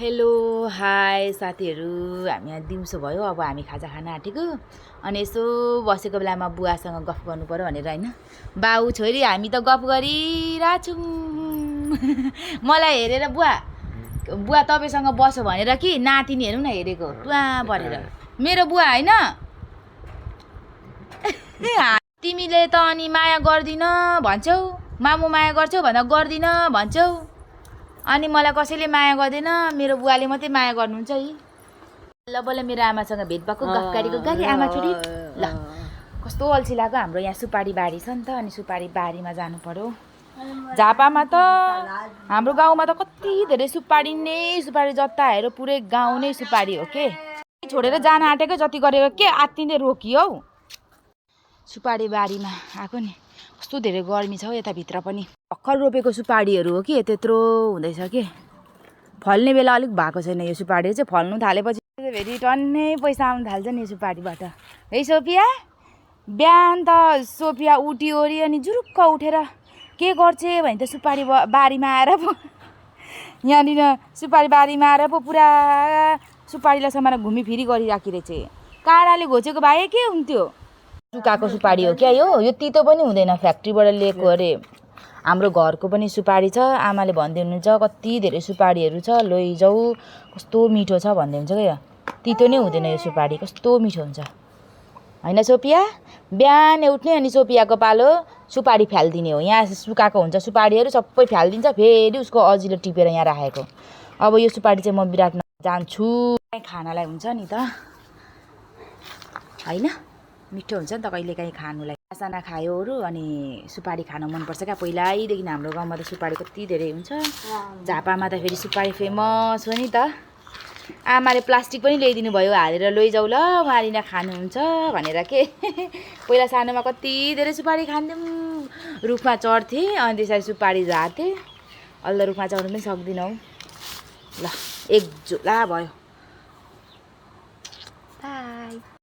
Hello hi साथीहरू, हामी यहाँ दिउँसो भयो। अब हामी खाजा खान आँटेको अनि यसो बसेको बेलामा बुवासँग गफ गर्नु पर्यो भनेर हैन। बाउ छोरी हामी त गफ गरिरहेछौँ। मलाई हेरेर बुवा तपाईसँग बसो भनेर कि नातिनीहरू न हेरेको टुवा परेर। मेरो बुवा हैन। तिमीले त अनि माया गर्दिन भन्छौ, मामु माया गर्छौ भन्दा गर्दिन भन्छौ। अनि मलाई कसैले माया गर्दैन, मेरो बुवाले मात्रै माया गर्नुहुन्छ है। ल बल्ल मेरो आमासँग भेट भएको गफगाडीको गाडी आमा छोरी। ल कस्तो अल्छी लाग्यो। हाम्रो यहाँ सुपारी बारी छ नि त, अनि सुपारी बारीमा जानु पर्यो। झापामा त हाम्रो गाउँमा त कति धेरै सुपारी जता हेऱ्यो पुरै गाउँ नै सुपारी हो के। छोडेर जान आँटेको जति गरेको के आत्तिँदै रोकियो हौ। सुपारी बारीमा आएको नि, कस्तो धेरै गर्मी छ हौ यताभित्र पनि। भर्खर रोपेको सुपारीहरू हो कि त्यत्रो हुँदैछ के। फल्ने बेला अलिक भएको छैन यो सुपारी चाहिँ। फल्नु थालेपछि फेरि टन्नै पैसा आउनु थाल्छ नि यो सुपारीबाट। है सोफिया, बिहान त सोफिया उठिओरि अनि जुरुक्क उठेर के गर्छ भने त सुपारी बारीमा आएर पो यहाँनिर सुपारी बारीमा आएर पो पुरा सुपारीलाई समाएर घुमिफिरी गरिराखी रहेछ। काँडाले घोचेको भए के हुन्थ्यो। सुकाएको सुपारी हो क्या यो तितो पनि हुँदैन, फ्याक्ट्रीबाट ल्याएको अरे। हाम्रो घरको पनि सुपारी छ। आमाले भन्दै हुनुहुन्छ कति धेरै सुपारीहरू छ, लैजाऊ कस्तो मिठो छ भन्दै हुन्छ क्या। तितो नै हुँदैन यो सुपारी, कस्तो मिठो हुन्छ हैन सोफिया। बिहान उठ्ने अनि सोफियाको पालो सुपारी फ्यालिदिने हो। यहाँ सुकाएको हुन्छ सुपारीहरू सबै फ्यालिदिन्छ, फेरि उसको अजीले टिपेर यहाँ राखेको। अब यो सुपारी चाहिँ म विराटनगर जान्छु, खानालाई हुन्छ नि त हैन। मिठो हुन्छ नि त कहिलेकाहीँ खानुलाई। साना खायोहरू अनि सुपारी खान मनपर्छ क्या। पहिल्यैदेखि हाम्रो गाउँमा त सुपारी कति धेरै हुन्छ। झापामा त फेरि सुपारी फेमस हो नि त। आमाले प्लास्टिक पनि ल्याइदिनु भयो, हालेर लैजाऊ ल मारिना खानुहुन्छ भनेर के। पहिला सानोमा कति धेरै सुपारी खान्थ्यौँ। रुखमा चढ्थेँ अनि त्यसरी सुपारी झार्थेँ। अहिले रुखमा चढ्नु पनि सक्दिनँ हौ। ल एक झोला भयो। बाई।